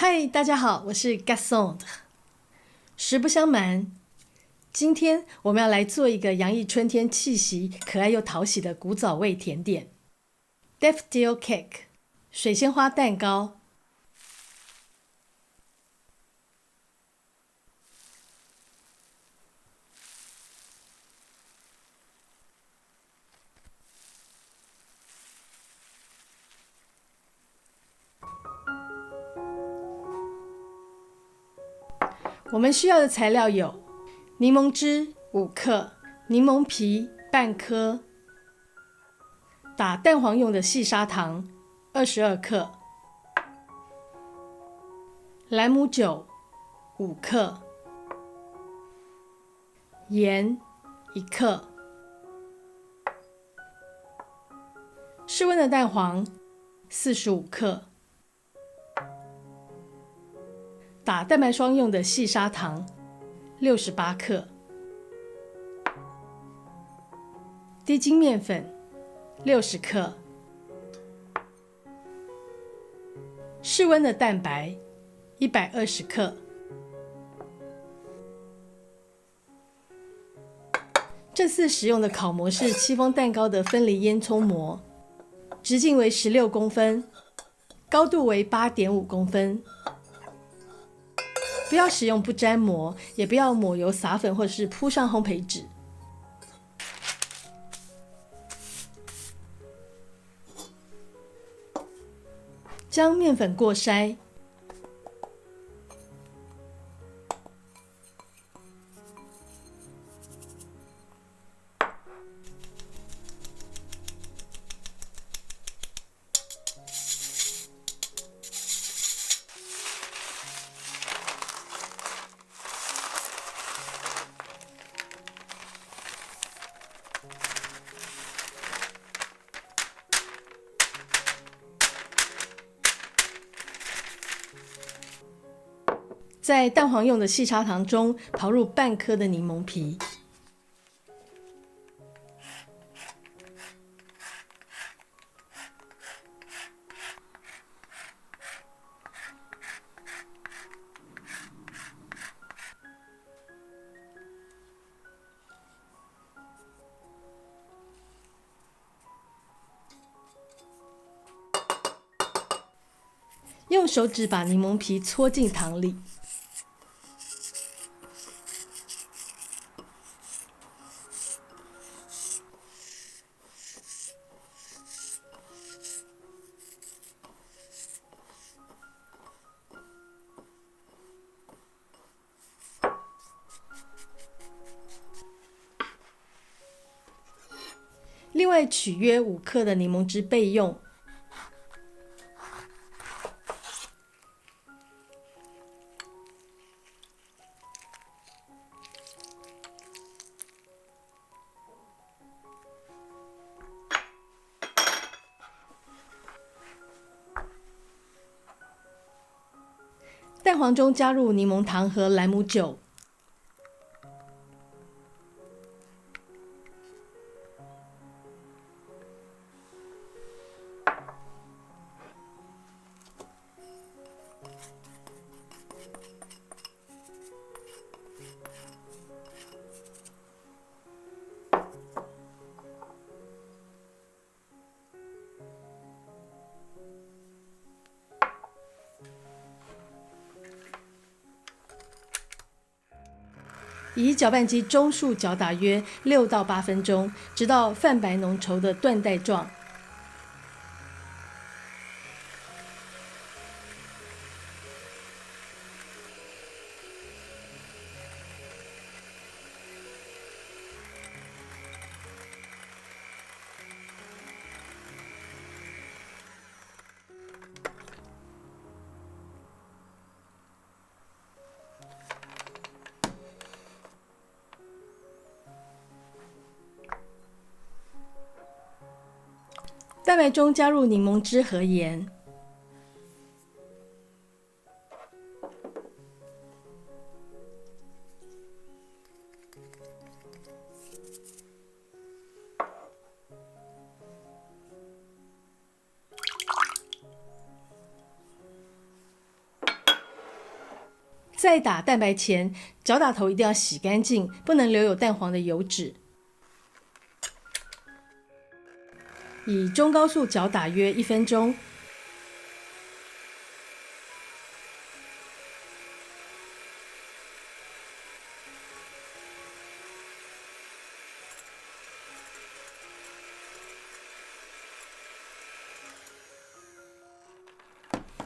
嗨，大家好，我是 Gasond。实不相瞒，今天我们要来做一个洋溢春天气息、可爱又讨喜的古早味甜点 ——Daffodil Cake 水仙花蛋糕。我们需要的材料有柠檬汁5克、柠檬皮半颗、打蛋黄用的细砂糖22克、兰姆酒5克、盐1克、室温的蛋黄45克、打蛋白霜用的细砂糖68克、低筋面粉60克、室温的蛋白120克。这次使用的烤模是戚风蛋糕的分离烟囱模，直径为16公分，高度为8.5公分。不要使用不粘模，也不要抹油撒粉或是铺上烘焙纸。将面粉过筛，在蛋黄用的细砂糖中刨入半颗的柠檬皮，用手指把柠檬皮搓进糖里。另外取约5克的柠檬汁备用。蛋黄中加入柠檬糖和兰姆酒，以搅拌机中速搅打约6到8分钟，直到泛白浓稠的缎带状。蛋白中加入柠檬汁和盐，在打蛋白前，搅打头一定要洗干净，不能留有蛋黄的油脂。以中高速搅打约1分钟。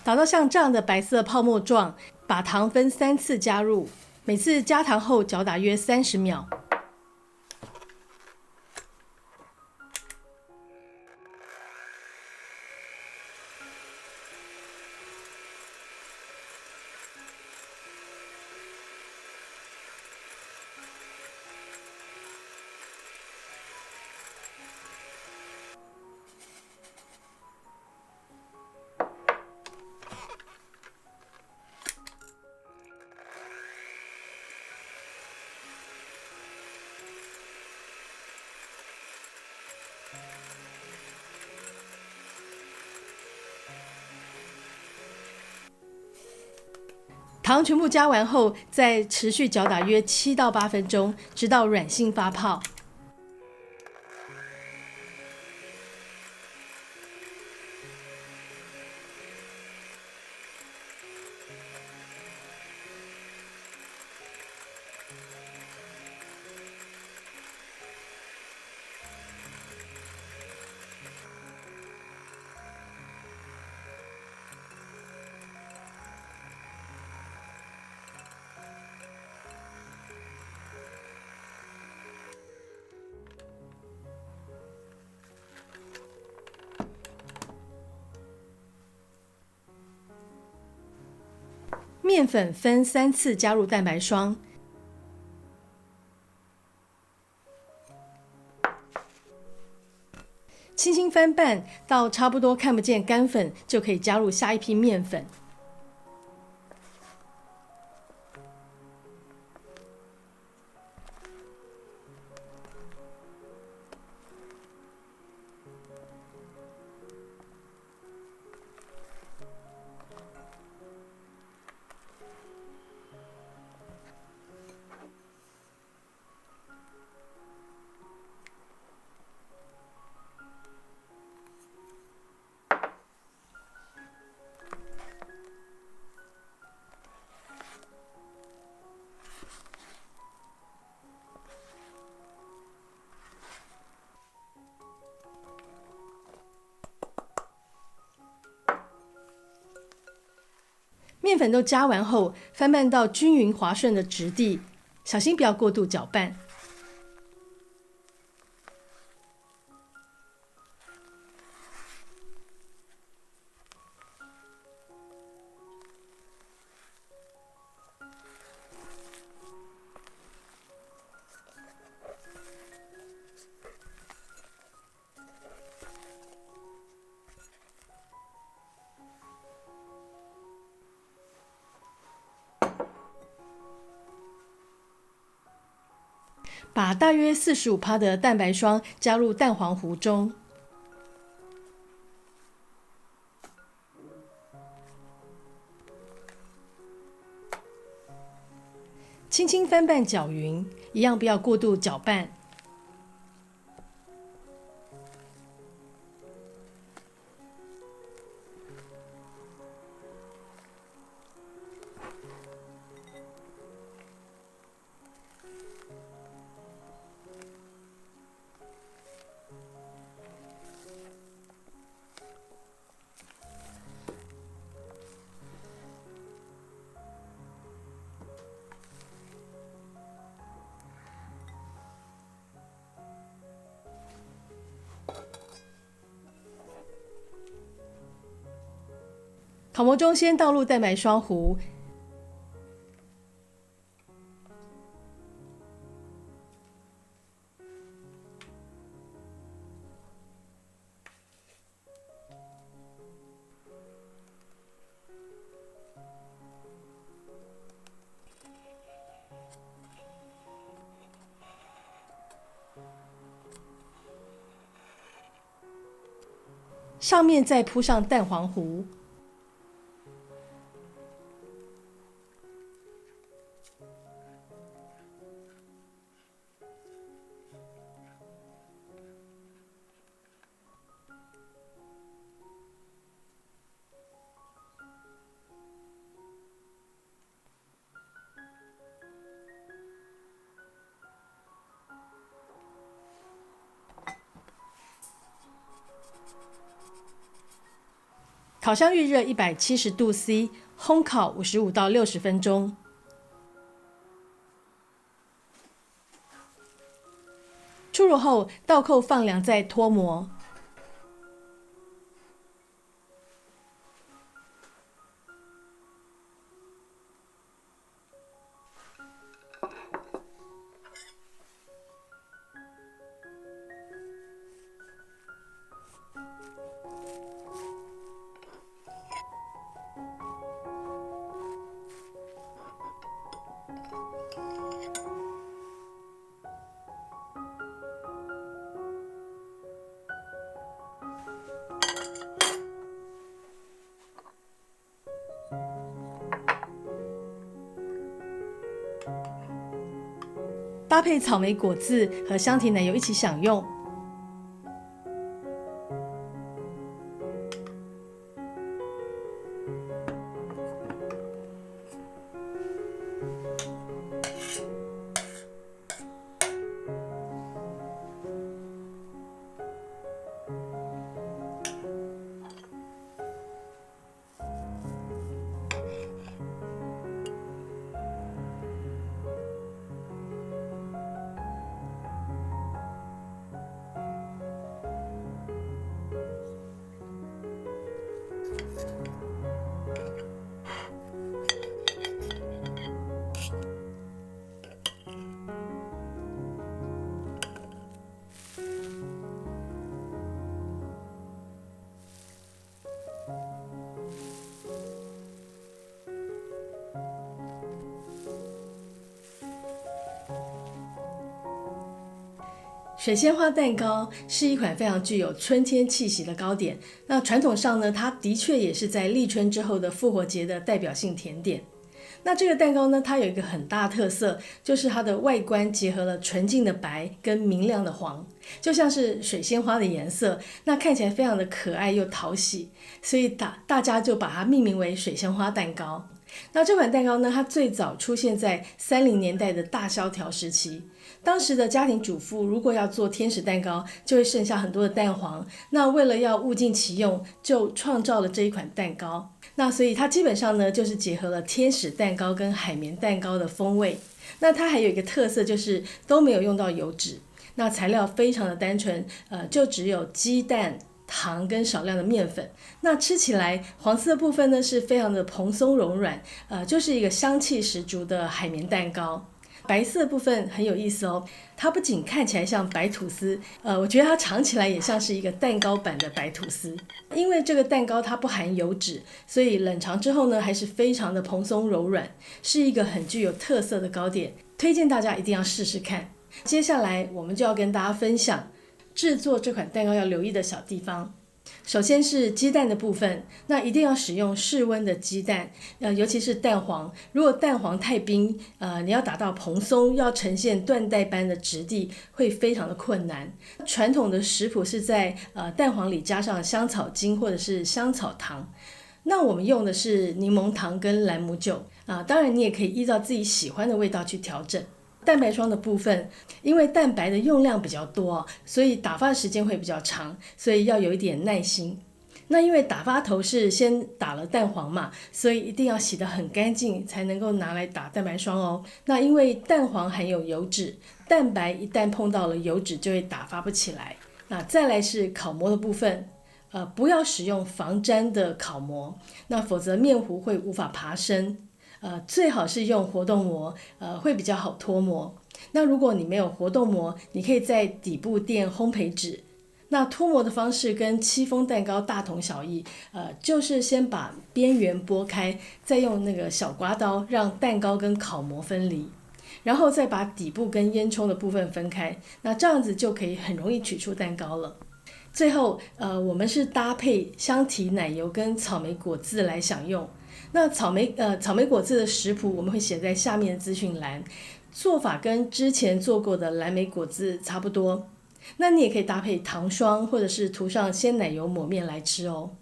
打到像这样的白色泡沫状，把糖分3次加入，每次加糖后搅打约30秒。糖全部加完后，再持续搅打约7到8分钟，直到软性发泡。面粉分3次加入蛋白霜，轻轻翻拌到差不多看不见干粉，就可以加入下一批面粉。面粉都加完后，翻拌到均匀滑顺的质地，小心不要过度搅拌。把大约45%的蛋白霜加入蛋黄糊中，轻轻翻拌搅匀，一样不要过度搅拌。烤模中先倒入蛋白霜糊，上面再铺上蛋黄糊。烤箱预热170度 C， 烘烤55到60分钟。出炉后倒扣放凉再脱模。搭配草莓果汁和香甜奶油一起享用。水仙花蛋糕是一款非常具有春天气息的糕点。那传统上呢，它的确也是在立春之后的复活节的代表性甜点。那这个蛋糕呢，它有一个很大的特色，就是它的外观结合了纯净的白跟明亮的黄，就像是水仙花的颜色，那看起来非常的可爱又讨喜，所以大家就把它命名为水仙花蛋糕。那这款蛋糕呢，它最早出现在30年代的大萧条时期。当时的家庭主妇如果要做天使蛋糕，就会剩下很多的蛋黄，那为了要物尽其用，就创造了这一款蛋糕。那所以它基本上呢，就是结合了天使蛋糕跟海绵蛋糕的风味。那它还有一个特色，就是都没有用到油脂，那材料非常的单纯，就只有鸡蛋、糖跟少量的面粉。那吃起来黄色的部分呢，是非常的蓬松柔软，就是一个香气十足的海绵蛋糕。白色的部分很有意思哦，它不仅看起来像白吐司，我觉得它尝起来也像是一个蛋糕版的白吐司。因为这个蛋糕它不含油脂，所以冷藏之后呢，还是非常的蓬松柔软，是一个很具有特色的糕点，推荐大家一定要试试看。接下来我们就要跟大家分享制作这款蛋糕要留意的小地方。首先是鸡蛋的部分，那一定要使用室温的鸡蛋，尤其是蛋黄。如果蛋黄太冰，你要达到蓬松，要呈现缎带般的质地，会非常的困难。传统的食谱是在蛋黄里加上香草精或者是香草糖。那我们用的是柠檬糖跟兰姆酒，当然你也可以依照自己喜欢的味道去调整。蛋白霜的部分，因为蛋白的用量比较多，所以打发的时间会比较长，所以要有一点耐心。那因为打发头是先打了蛋黄嘛，所以一定要洗得很干净才能够拿来打蛋白霜哦。那因为蛋黄含有油脂，蛋白一旦碰到了油脂就会打发不起来。那再来是烤模的部分，不要使用防粘的烤模，那否则面糊会无法爬升。最好是用活动模，会比较好脱模。那如果你没有活动模，你可以在底部垫烘焙纸。那脱模的方式跟戚风蛋糕大同小异，就是先把边缘拨开，再用那个小刮刀让蛋糕跟烤模分离，然后再把底部跟烟囱的部分分开，那这样子就可以很容易取出蛋糕了。最后，我们是搭配香缇奶油跟草莓果汁来享用。那草莓果汁的食谱我们会写在下面的资讯栏，做法跟之前做过的蓝莓果汁差不多。那你也可以搭配糖霜或者是涂上鲜奶油抹面来吃哦。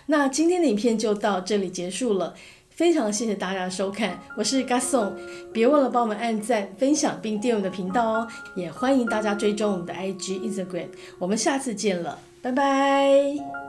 那今天的影片就到这里结束了，非常谢谢大家的收看，我是 Gaston， 别忘了帮我们按赞、分享并订阅我们的频道哦，也欢迎大家追踪我们的IG、Instagram， 我们下次见了，拜拜。